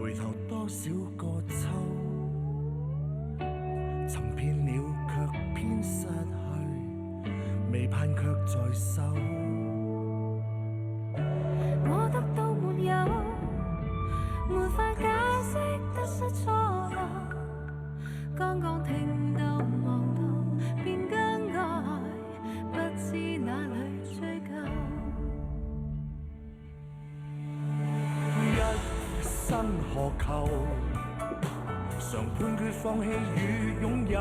回頭多少個秋，尋遍了卻偏失去，未盼卻在手。我得到沒有，沒法解釋得失錯漏，剛剛聽到望到便更改，不知哪裏追究。一生何求，常判決放棄與擁有，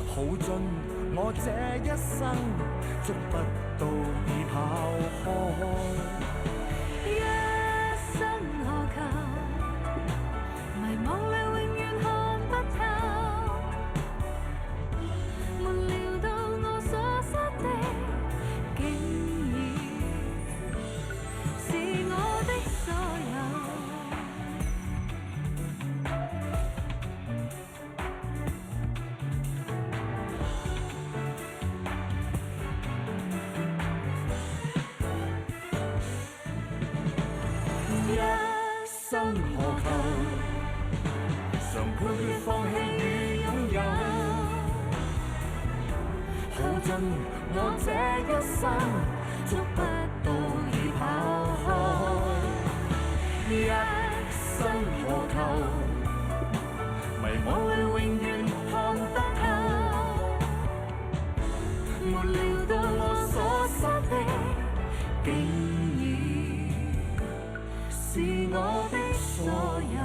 耗盡我這一生，捉不到已跑開。一生何求，迷惘裏永遠看不透，沒料到我所失的，竟然是我的所有。一生何求，常判決放棄與擁有，耗盡我這一生，捉不到已跑開。一生何求，迷惘裏永遠看得透，沒料到我所失的，竟然是我的所有。